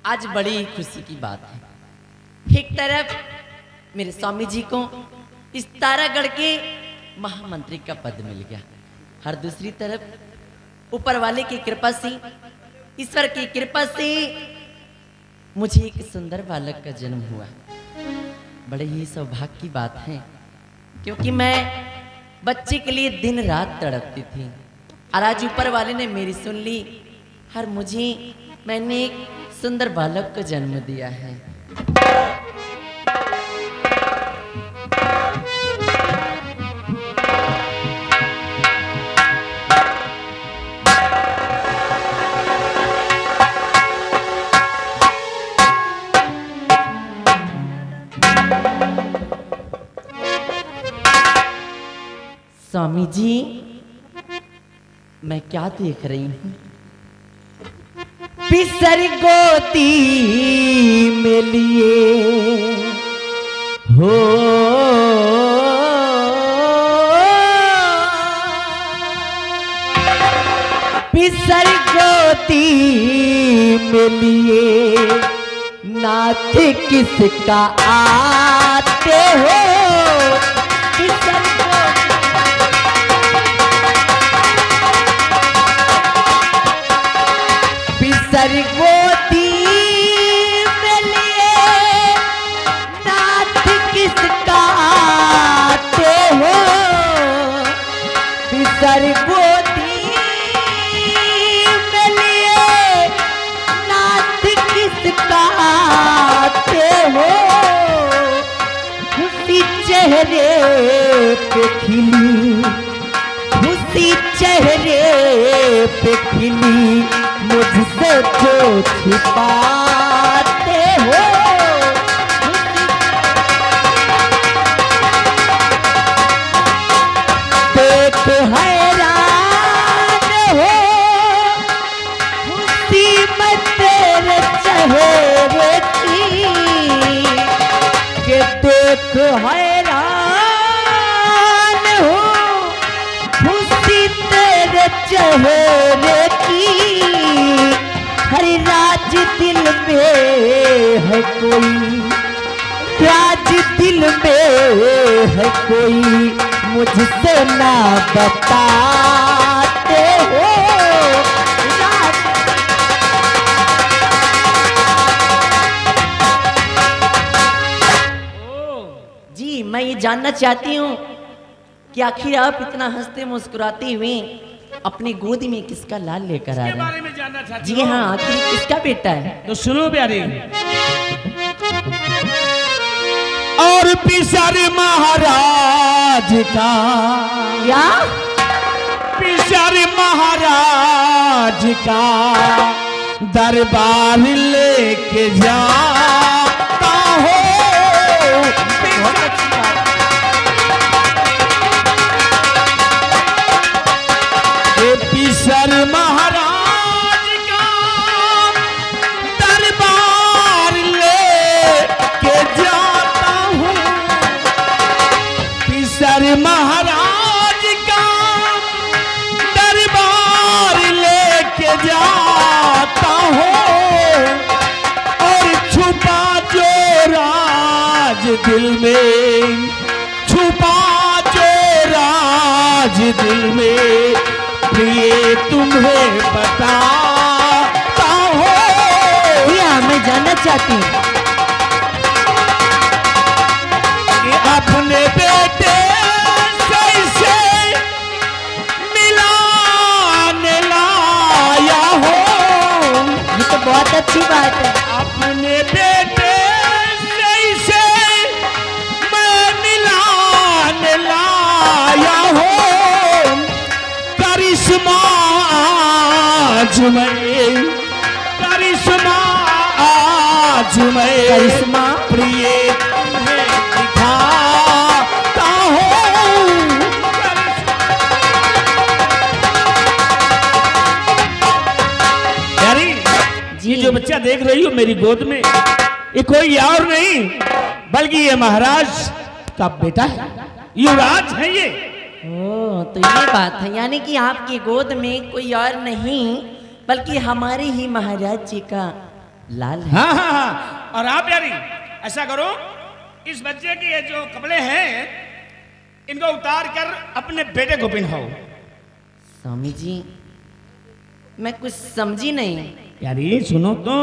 आज बड़ी खुशी की बात है। एक तरफ मेरे स्वामी जी को इस तारागढ़ के महामंत्री का पद मिल गया, हर दूसरी तरफ ऊपर वाले की कृपा से, ईश्वर की कृपा से मुझे एक सुंदर बालक का जन्म हुआ। बड़े ही सौभाग्य की बात है, क्योंकि मैं बच्चे के लिए दिन रात तड़पती थी और आज ऊपर वाले ने मेरी सुन ली और मैंने एक सुंदर बालक को जन्म दिया है। स्वामी जी, मैं क्या देख रही हूँ? पिसर गोती में लिए हो पिसर गोती में लिए नाथ किसका आते हो? सरगोती में लिए नाथ किसका आते हो? सरगोती में लिए नाथ किसका आते हो? खुशी चेहरे पे खिली, खुशी चेहरे पे खिली, मुझसे जो छिपाते हो। देख हैरान हो खुशी में तेरे चेहरे की, के देख हैरान हो खुशी तेरे चेहरे की। हर राज दिल में है कोई, राज दिल में है कोई, मुझसे ना बताते हो। जी, मैं ये जानना चाहती हूँ कि आखिर आप इतना हंसते मुस्कुराते हुए अपनी गोद में किसका लाल लेकर आ रहे हैं? जी हाँ, आखिर किसका बेटा है? तो सुनो प्यारे। और पिसर महाराज का, क्या पिसर महाराज का दरबार लेके जाता हो। पिसर महाराज का दरबार लेके जाता हूँ। पिसर महाराज का दरबार लेके जाता हूँ। और छुपा जो राज दिल में, छुपा जो राज दिल में, प्रिय तुम्हें बताता हूँ। भैया, मैं जानना चाहती हूँ कि अपने बेटे से मिलाने लाया हो। ये तो बहुत अच्छी बात है। अपने बेटे से मैं मिलाने लाया हो। करिश्मा आज मैं, करिश्मा आज मैं, करिश्मा प्रिय तुम्हें दिखाता हूँ। यारी, ये जो बच्चा देख रही हो मेरी गोद में, ये कोई और नहीं बल्कि ये महाराज का बेटा है, युवराज है ये। ओ, तो ये बात है, यानी कि आपकी गोद में कोई और नहीं बल्कि हमारे ही महाराज जी का लाल है। हाँ हाँ हाँ। और आप यारी ऐसा करो, इस बच्चे के ये जो कपड़े हैं इनको उतार कर अपने बेटे को पहनाओ। स्वामी जी मैं कुछ समझी नहीं। यारी सुनो तो,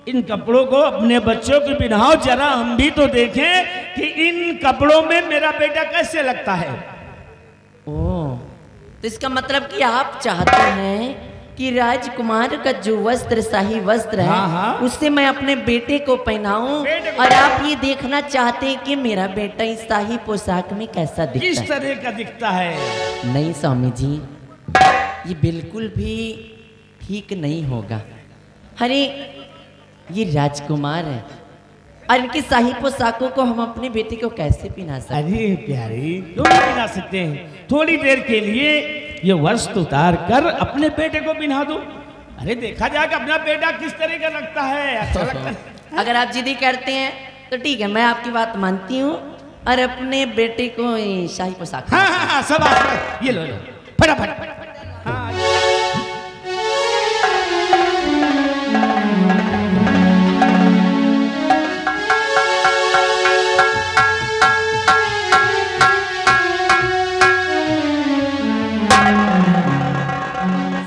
इन कपड़ों को अपने बच्चों को पहनाओ, जरा हम भी तो देखें कि इन कपड़ों में मेरा बेटा कैसे लगता है। ओ, तो इसका मतलब कि आप चाहते हैं कि राजकुमार का जो वस्त्र, शाही वस्त्र है, हाँ, हाँ। उससे मैं अपने बेटे को पहनाऊं, और आप ये देखना चाहते हैं कि मेरा बेटा इस शाही पोशाक में कैसा दिखता है, किस तरह का दिखता है। नहीं स्वामी जी, ये बिल्कुल भी ठीक नहीं होगा। अरे ये राजकुमार है और इनकी शाही पोशाकों को हम अपने बेटे को कैसे पहना सकते हैं? अरे प्यारी, क्यों नहीं पहना सकते हैं? थोड़ी देर के लिए ये वस्त्र उतार कर अपने बेटे को पहना दो। अरे देखा जाए कि अपना बेटा किस तरह का लगता है, अच्छा लगता है। अगर आप जिद्दी करते हैं तो ठीक है, मैं आपकी बात मानती हूँ और अपने बेटे को ये शाही पोशाक। हाँ हाँ हाँ, सब आप ये लो लो फटाफट। हाँ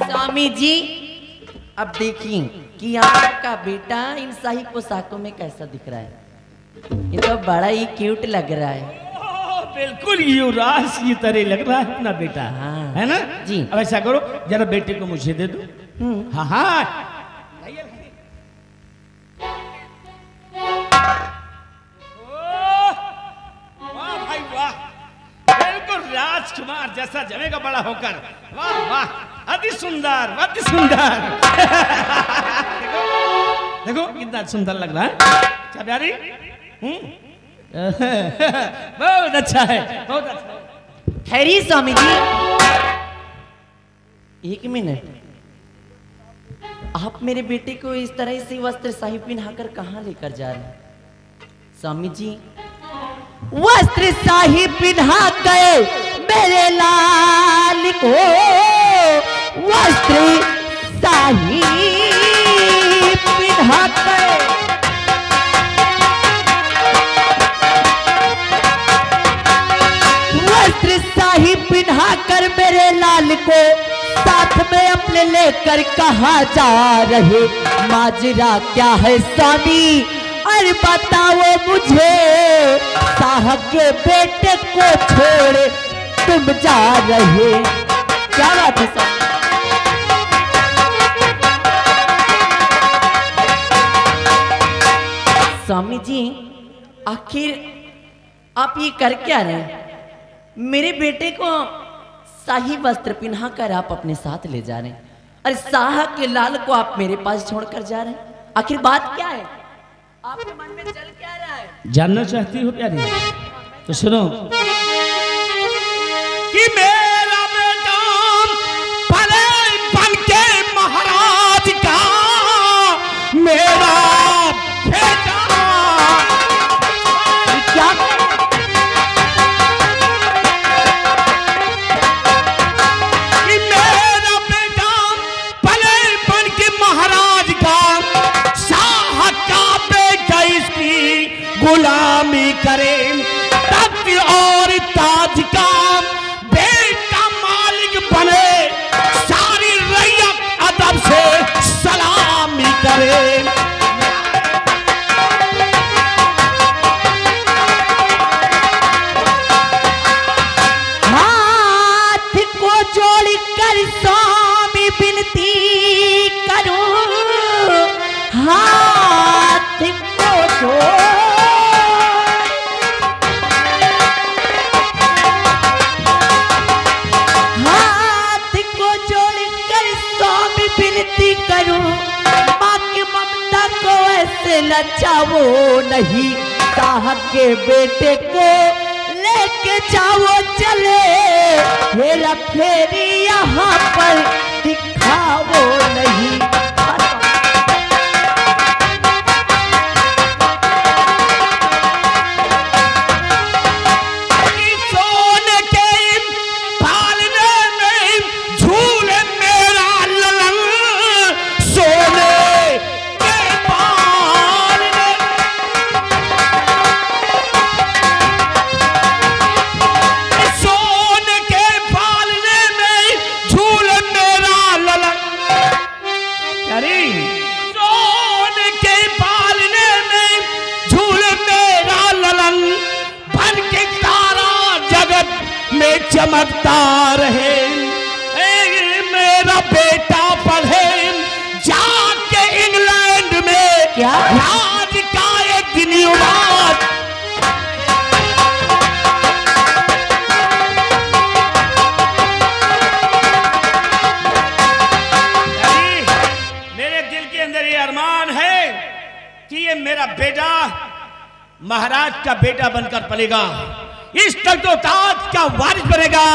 स्वामी जी अब देखिए कि आपका बेटा इन शाही पोशाकों में कैसा दिख रहा है। ये तो बड़ा ही क्यूट लग रहा है। बिल्कुल युवराज की तरह लग रहा है अपना बेटा। हाँ। है ना जी। अब ऐसा करो, जरा बेटे को मुझे दे दो। हाँ हाँ। वाह भाई वाह, बिल्कुल राजकुमार जैसा जमेगा बड़ा होकर। वाह वाह, अति सुंदर अति सुंदर। देखो देखो कितना सुंदर लग रहा है। क्या प्यारी, बहुत अच्छा है, बहुत अच्छा है। खैरी स्वामी जी, एक मिनट, आप मेरे बेटे को इस तरह से वस्त्र शाही पहनाकर कहाँ लेकर जा रहे हैं? स्वामी जी, वस्त्र शाही पहना कर मेरे लाल को, वस्त्र शाही पहना कर, वस्त्र शाही पहना कर मेरे लाल को साथ में अपने लेकर कहाँ जा रहे? माजरा क्या है स्वामी, और बताओ मुझे, साहब के बेटे को छोड़ तुम जा रहे, क्या बात है स्वामी? स्वामी जी आखिर आप ये कर क्या रहे हैं? मेरे बेटे को शाही वस्त्र पहना कर आप अपने साथ ले जा रहे हैं, अरे शाह के लाल को आप मेरे पास छोड़कर जा रहे हैं, आखिर बात क्या है? आपके मन में चल क्या रहा है? जानना चाहती हो प्यारी? तो सुनो कि मेरा बेटा पले बन के महाराज का, मेरा बेटा क्या? कि मेरा बेटा पले बन के महाराज का, शाह का बेटा इसकी गुलामी करे, तख्त और ताज का बेटा मालिक बने, सारी रैयत अदब से सलामी करे। हाथ को जोड़कर स्वामी विनती करूं, हाथ को जोड़, हाथ को जोड़कर स्वामी विनती करूं, माँ की ममता को ऐसे लचाओ नहीं, साहब के बेटे को लेके जाओ चले, हेरा फेरी यहाँ पर दिखाओ नहीं। सोने के पालने में झूले मेरा ललन, सोने के सोन के पालने में झूल मेरा ललन, बन के तारा जगत में चमकता रहे। मेरा बेटा पढ़े जाके इंग्लैंड में, क्या राज का एक दिन युवा। ये मेरा बेटा महाराज का बेटा बनकर पलेगा, इस तक तो ताज का वारिस बनेगा,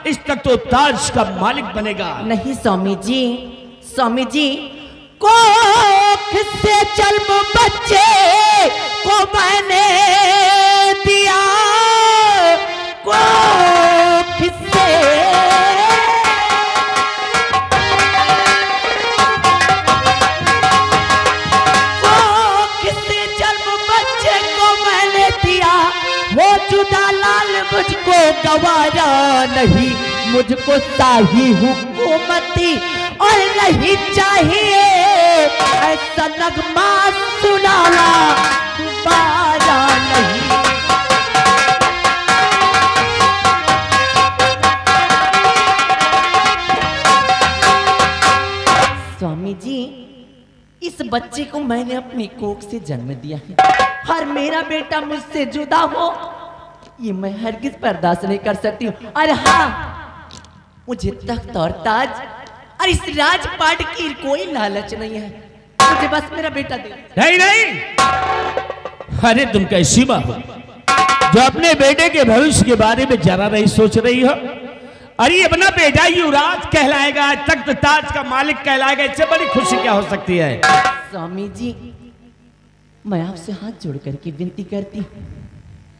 इस तक तो ताज का मालिक बनेगा। नहीं स्वामी जी, कोख से जन्म बच्चे को मैंने दिया, कोख से वो जुदा लाल मुझको गवारा नहीं, मुझको शाही हुकूमती और नहीं चाहिए ऐसा नगमा सुनाना दोबारा नहीं। स्वामी जी, इस बच्चे को मैंने अपनी कोख से जन्म दिया है, और मेरा बेटा मुझसे जुदा हो ये मैं हरगिज बर्दाश्त नहीं कर सकती हूँ। अरे हाँ, मुझे तख्त और ताज और इस राजपाट की कोई लालच नहीं है, मुझे बस मेरा बेटा दे। नहीं, अरे तुम कैसी माँ हो जो अपने बेटे के भविष्य के बारे में जरा नहीं सोच रही हो? अरे अपना बेटा युवराज कहलाएगा, तख्त ताज का मालिक कहलाएगा, इससे बड़ी खुशी क्या हो सकती है? स्वामी जी, मैं आपसे हाथ जोड़ करके विनती करती हूँ,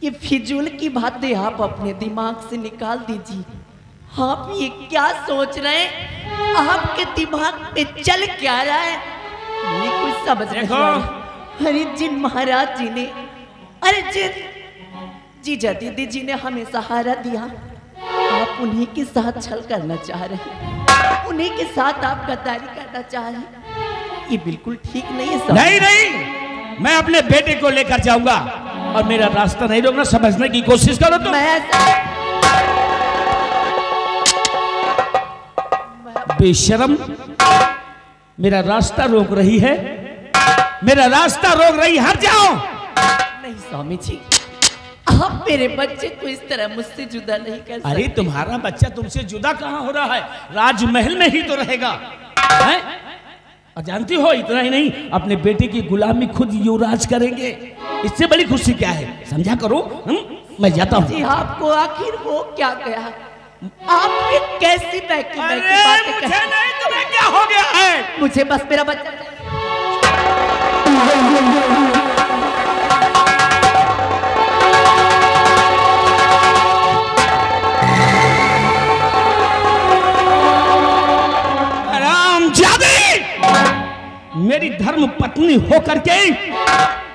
ये फिजूल की बातें आप अपने दिमाग से निकाल दीजिए। आप ये क्या सोच रहे हैं? आपके दिमाग में चल क्या रहा है? ये कुछ समझ नहीं आ रहा। अरे जिन महाराज जी ने, अरे जिन जीजा दीदी जी ने हमें सहारा दिया, आप उन्हीं के साथ छल करना चाह रहे हैं, उन्हीं के साथ आप गद्दारी करना चाह रहे हैं। ये बिल्कुल ठीक नहीं है। नहीं, मैं अपने बेटे को लेकर जाऊंगा और मेरा रास्ता नहीं रोकना, समझने की कोशिश करो तुम। बेशरम, मेरा रास्ता रोक रही है, मेरा रास्ता रोक रही, हट जाओ। नहीं स्वामी जी, आप मेरे बच्चे को इस तरह मुझसे जुदा नहीं कर सकते। अरे तुम्हारा बच्चा तुमसे जुदा कहाँ हो रहा है? राजमहल में ही तो रहेगा, है? और जानती हो, इतना ही नहीं, अपने बेटे की गुलामी खुद युवराज करेंगे, इससे बड़ी खुशी क्या है? समझा करो। मैं जाता हूँ। जी, आपको आखिर वो क्या गया? आप ये कैसी बैकी बातें मुझे नहीं, तुम्हें क्या हो गया है? मुझे बस मेरा बच्चा। मेरी धर्म पत्नी होकर के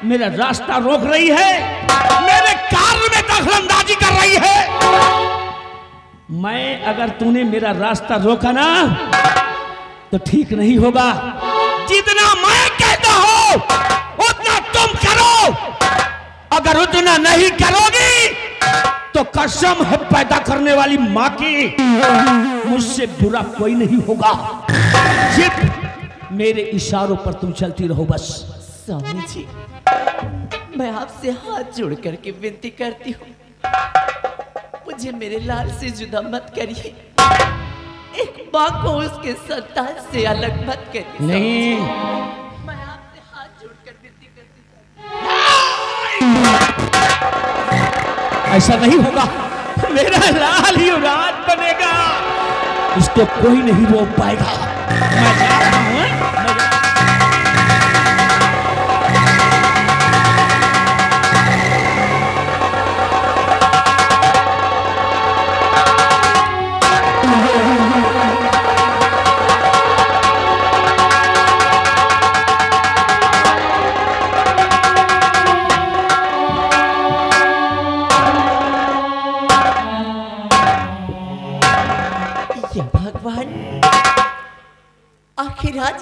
मेरा रास्ता रोक रही है, मेरे कार्य में दखलंदाजी कर रही है। मैं अगर तूने मेरा रास्ता रोका ना तो ठीक नहीं होगा। जितना मैं कहता हूं उतना तुम करो, अगर उतना नहीं करोगी तो कसम है पैदा करने वाली मां की, मुझसे बुरा कोई नहीं होगा। सिर्फ मेरे इशारों पर तुम चलती रहो बस। स्वामी जी, मैं आपसे हाथ जोड़ करके विनती करती हूँ, मुझे मेरे लाल से जुदा मत करिए, एक माँ को उसके संतान से अलग मत करिए। नहीं, मैं आपसे हाथ जोड़कर विनती करती हूँ। ऐसा नहीं होगा, मेरा लाल युवराज बनेगा, इसको कोई नहीं रोक पाएगा। मैं जा रहा हूँ।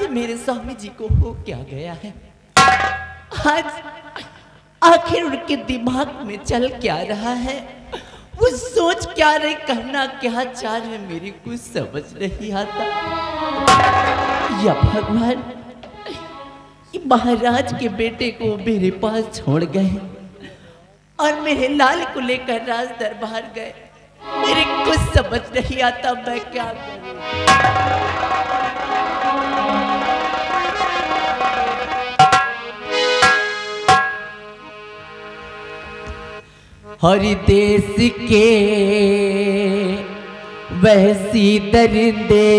आज मेरे स्वामी जी को हो क्या गया है? आज आखिर उनके दिमाग में चल क्या रहा है? वो सोच क्या रहे, कहना क्या चाह रहे, मेरी कुछ समझ नहीं आता। या भगवान, ये महाराज के बेटे को मेरे पास छोड़ गए और मेरे लाल को लेकर राज दरबार गए। मेरे कुछ समझ नहीं आता मैं क्या करूं। हर देश के वैसी दरिंदे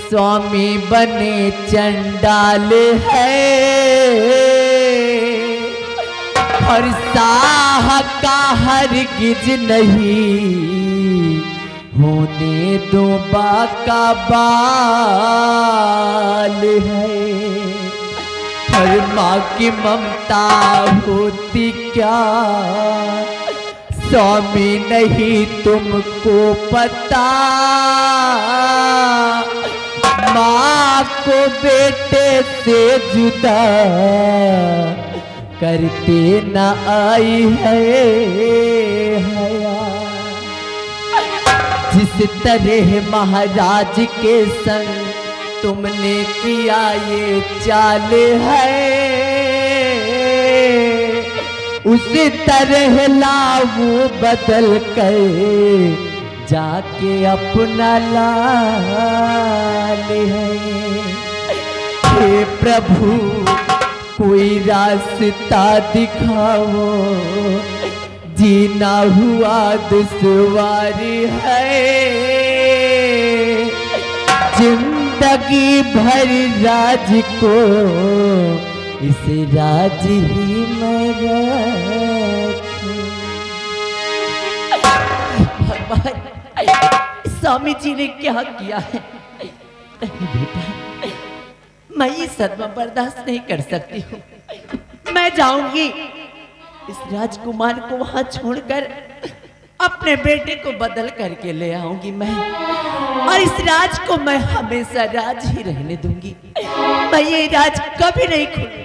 स्वामी बने चंडाल है। हर साह का हरगिज नहीं होने दो बाका बाल है। हर माँ की ममता होती क्या स्वामी नहीं तुमको पता। माँ को बेटे से जुदा करते न आई है हया। जिस तरह महाराज के संग तुमने किया ये चाल है, उसी तरह लाओ बदल कर जाके अपना लाल है। हे प्रभु कोई रास्ता दिखाओ, जीना हुआ दुश्वारी है। जिंदगी भर राज को इस राज ही में रखूं। भगवान, स्वामी जी ने क्या किया है? बेटा, मैं ये सदमा बर्दाश्त नहीं कर सकती हूँ। मैं जाऊंगी, इस राजकुमार को वहां छोड़कर अपने बेटे को बदल करके ले आऊंगी मैं, और इस राज को मैं हमेशा राज ही रहने दूंगी। मैं ये राज कभी नहीं खोलूंगी।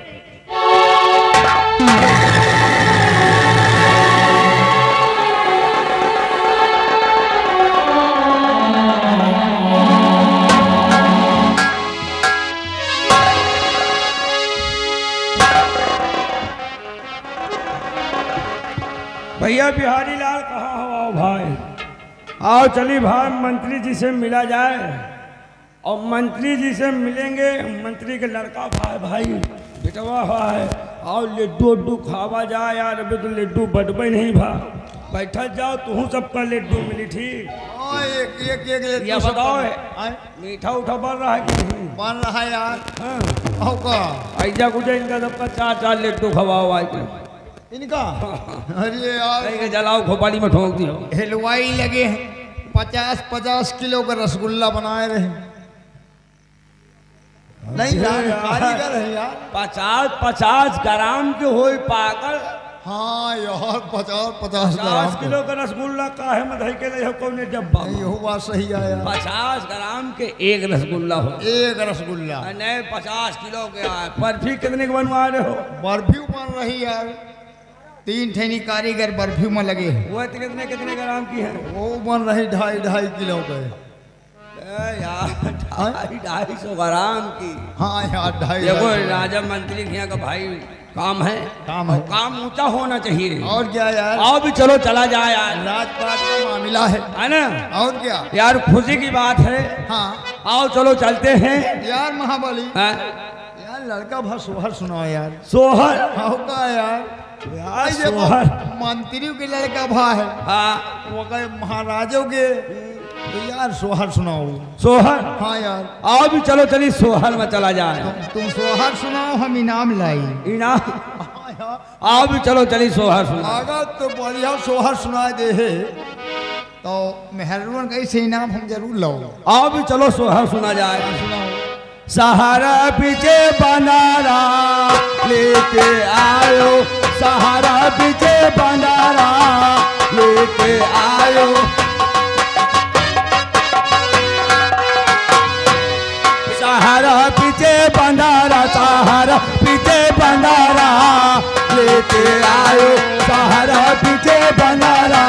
भैया बिहारी लाल कहाँ हो? आओ भाई, आओ चली भाई, मंत्री जी से मिला जाए। और मंत्री जी से मिलेंगे, मंत्री के लड़का भाई बेटवा है। आओ लड्डू उड्डू खावा जाए यार, अभी तो लड्डू बटबे नहीं भा। बैठा जाओ, तू सबका लड्डू मिली ठीक। एक या बताओ मीठा उठा बन रहा है कि नहीं? बन रहा है यार। हाँ का ऐजा कुछ इनका सबका 4-4 लड्डू खवाओ आज के इनका। अरे यार जलाओ, खोपाली में ठोक दियो। हलवाई लगे हैं, 50-50 किलो का रसगुल्ला बनाए रहे। नहीं यार, कारीगर है यार। 50-50 ग्राम के हो पागल। हाँ यार, 50-50 50 किलो का रसगुल्ला का है मधई के लिए कौन डब्बा? नहीं बात सही है यार। 50 ग्राम के एक रसगुल्ला हो। एक रसगुल्ला नहीं 50 किलो के आए। बर्फी कितने के बनवा रहे हो? बर्फी बन रही यार, 3 ठेनी कारीगर बर्फी में लगे हैं। वो कितने ग्राम की है? वो बन रही 2.5 किलो के यार। 250 ग्राम की। हाँ यार, 2.5। देखो राजा मंत्री के यहाँ का भाई काम है, काम ऊंचा होना चाहिए। और क्या यार, आओ भी चलो चला जाए यार, राजपाट का मामला है ना? और क्या यार, खुशी की बात है। हाँ आओ चलो चलते हैं यार। महाबली यार, लड़का भर सोहर सुनाओ यार। सोहर का यार, सोहर मंत्री के लड़का भा है। हाँ वो कहे महाराजों के, तो यार सोहर सुनाओ। सोहर? हाँ यार, आओ भी चलो चलिए सोहर में चला जाए। तुम सोहर सुनाओ, हम इनाम लाई। इनाम? आओ भी चलो चलिए सोहर सुनाओ। अगर तो बढ़िया सोहर सुना दे है तो मेहरबान कैसे इनाम हम जरूर लो। आओ भी चलो सोहर सुना जाए। सुनाओ। सहारा पीछे बनारा लेके आयो, सहारा पीछे बनारा लेके आयो। सहारा पीछे बंधारा सहारा पीछे बंधारा लेके आयो सहारा पीछे बंधारा।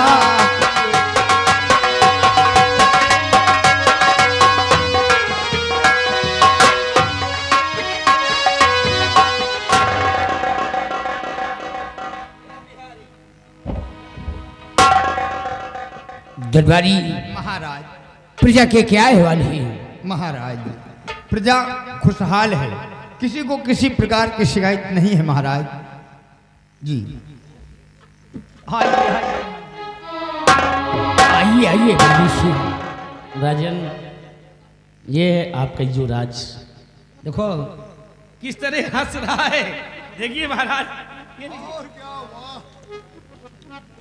दरबारी महाराज प्रजा के क्या अहवाल है? महाराज प्रजा खुशहाल है, किसी को किसी प्रकार की शिकायत नहीं है महाराज जी। आइए आइए राजन, ये है आपका युवराज। देखो किस तरह हंस रहा है, देखिए महाराज। और क्या वाह,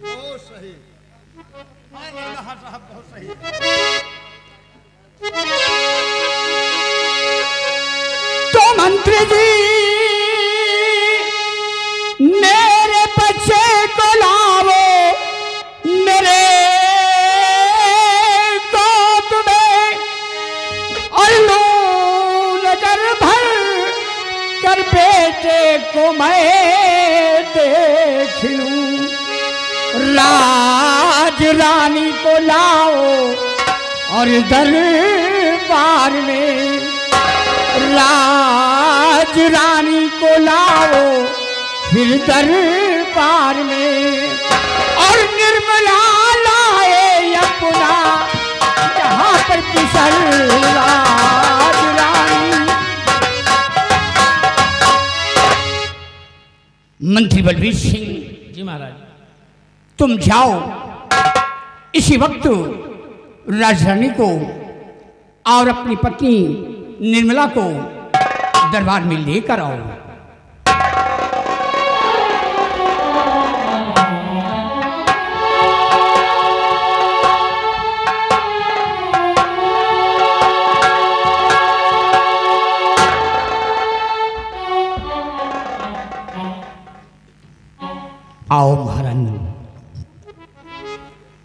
बहुत सही, बहुत सही। तो मंत्री जी मेरे बच्चे को लाओ मेरे गोद में और लो नजर भर कर बेटे को मैं देख लूं। राज रानी को लाओ और दरबार में, राज रानी को लाओ फिर दरबार में, और निर्मला लाए अपना यहाँ पर किशोर राज रानी। मंत्री बलबीर सिंह जी महाराज, तुम जाओ इसी वक्त राजरानी को और अपनी पत्नी निर्मला को दरबार में लेकर आओ। आओ महारानी।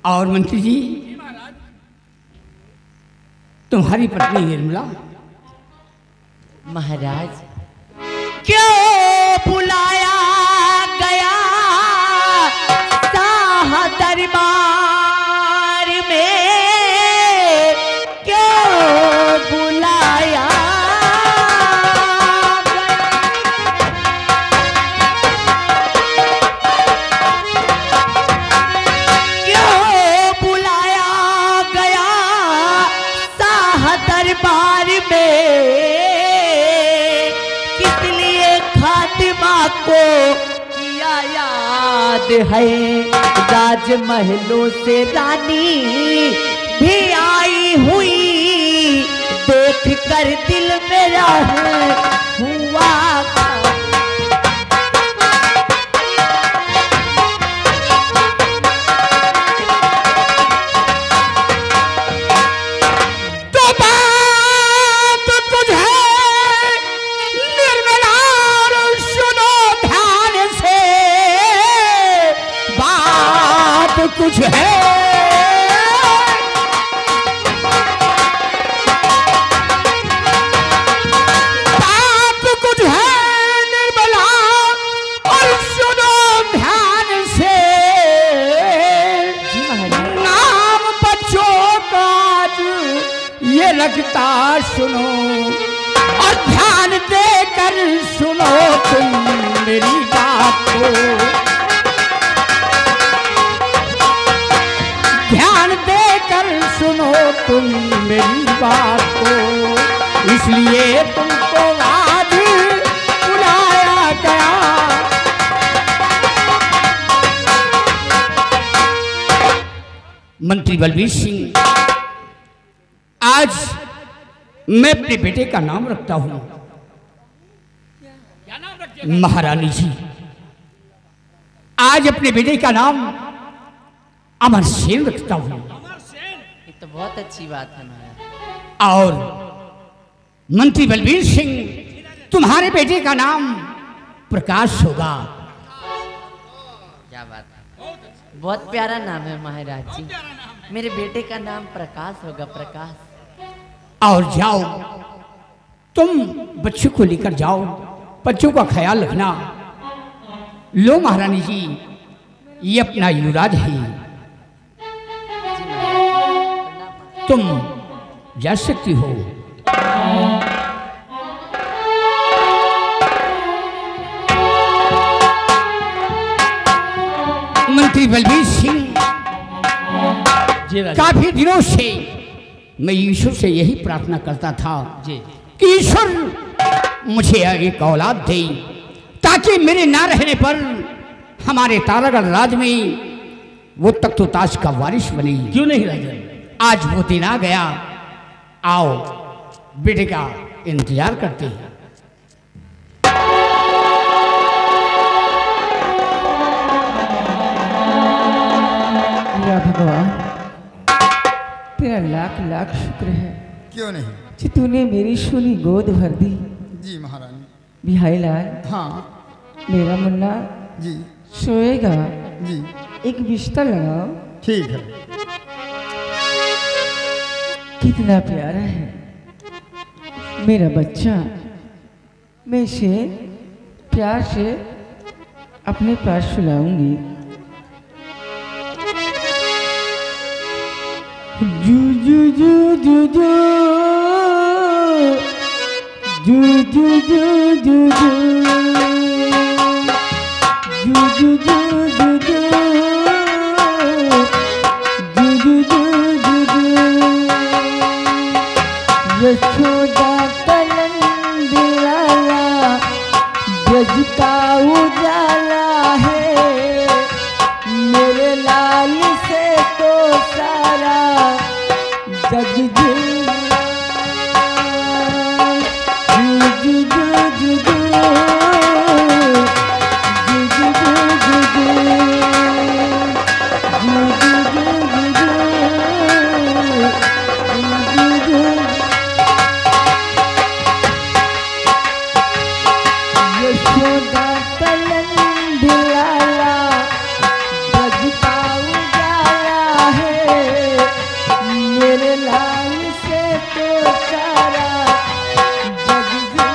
और मंत्री जी, तुम्हारी पत्नी निर्मला महाराज क्यों बुलाया गया शाह दरबार में, क्यों बुलाया दरबार में, किस लिए खातिमा को किया याद है। राजमहलों से रानी भी आई हुई, देख कर दिल मेरा हुआ कुछ है। बात कुछ है निर्मला, और सुनो ध्यान से। नाम बच्चों का ये लगता सुनो, और ध्यान देकर सुनो तुम मेरी बात को। ध्यान देकर सुनो तुम मेरी बात को, इसलिए तुमको आज बुलाया गया। मंत्री बलबीर सिंह, आज मैं अपने बेटे का नाम रखता हूं। क्या नाम रखिएगा? महारानी जी, आज अपने बेटे का नाम अमर सेन रखता हूं। ये तो बहुत अच्छी बात है महाराज। और मंत्री बलबीर सिंह, तुम्हारे बेटे का नाम प्रकाश होगा। क्या बात है, बहुत प्यारा नाम है महाराज जी। मेरे बेटे का नाम प्रकाश होगा, प्रकाश। और जाओ तुम बच्चों को लेकर जाओ, बच्चों का ख्याल रखना। लो महारानी जी, ये अपना युवराज है, तुम जा सकती हो। मंत्री बलबीर सिंह, काफी दिनों से मैं ईश्वर से यही प्रार्थना करता था कि ईश्वर मुझे एक औलाद दे, ताकि मेरे ना रहने पर हमारे तारागढ़ राज में वो तख्तो ताज का वारिस बने। क्यों नहीं राजन? आज वो दिन आ गया। आओ बेटे का इंतजार करते हैं। भगवान, तेरा लाख लाख शुक्र है। क्यों नहीं कि तूने मेरी सोनी गोद भर दी। जी महारानी। बिहाई लाल, हाँ मेरा मुन्ना जी। सोएगा, जी एक बिस्तर लगाओ। ठीक है। कितना प्यारा है मेरा बच्चा। मैं इसे प्यार से अपने पास सुलाऊंगी। जू जू जू जू जू जू जू जू जू जू जू जू जू जू जू जू जू यशोदा कनंद लाला, ब्रज का उजाला है, मेरे लाल से तो सारा जग जिला। जू जू जू जू जू जू जू जू यशोदा कनंद लाला, ब्रज का उजाला है, मेरे लाल से तो सारा जग जिला।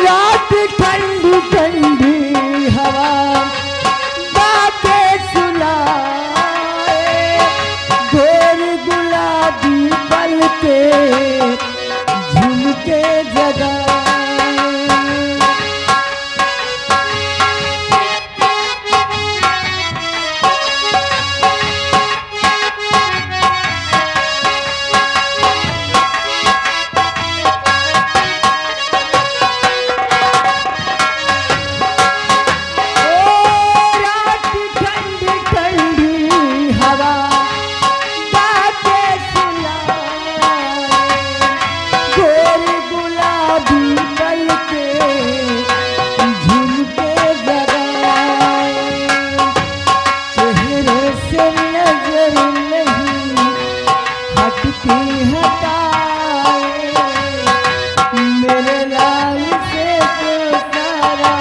रात ठंडी ठंडी हवा बातें सुनाए, घोर गुलाबी पल के झुमके जगाए। रात ठंडी ठंडी हवा बातें सुनाए, घोर गुलाबी पल के झुमके जगाए। चेहरे से नजर नहीं हटती हटाए, मेरे लाल से तो सारा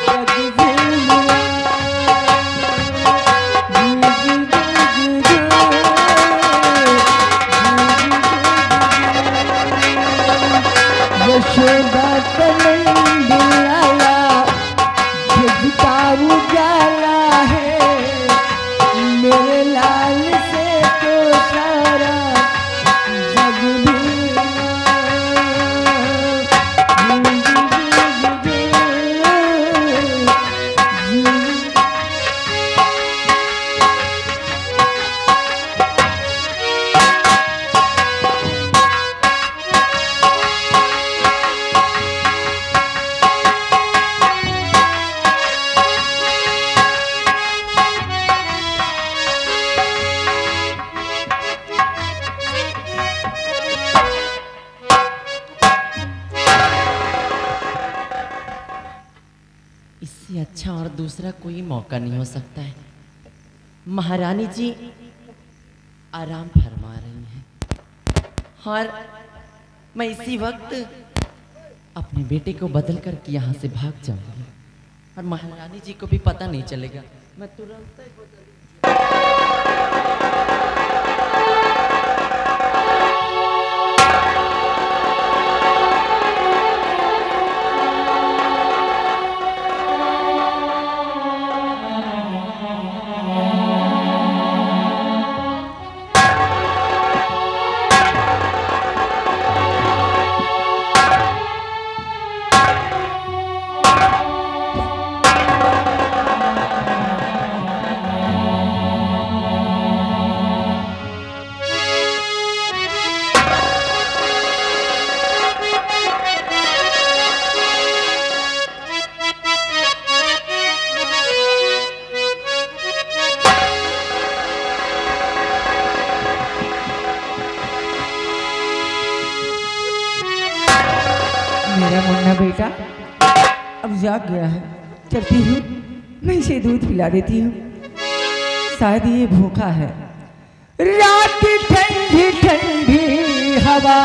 जग जिला। यशोदा कनंद लाला, ब्रज का उजाला है, मेरे लाल से तो सारा जग जिला। इससे अच्छा और दूसरा कोई मौका नहीं हो सकता है। महारानी जी आराम फरमा रही हैं और मैं इसी वक्त अपने बेटे को बदल कर यहाँ से भाग जाऊंगी और महारानी जी को भी पता नहीं चलेगा। मैं तुरंत मेरा मुन्ना बेटा अब जाग गया है। चलती हूँ, मैं इसे दूध पिला देती हूँ, शायद ये भूखा है। रात ठंडी ठंडी हवा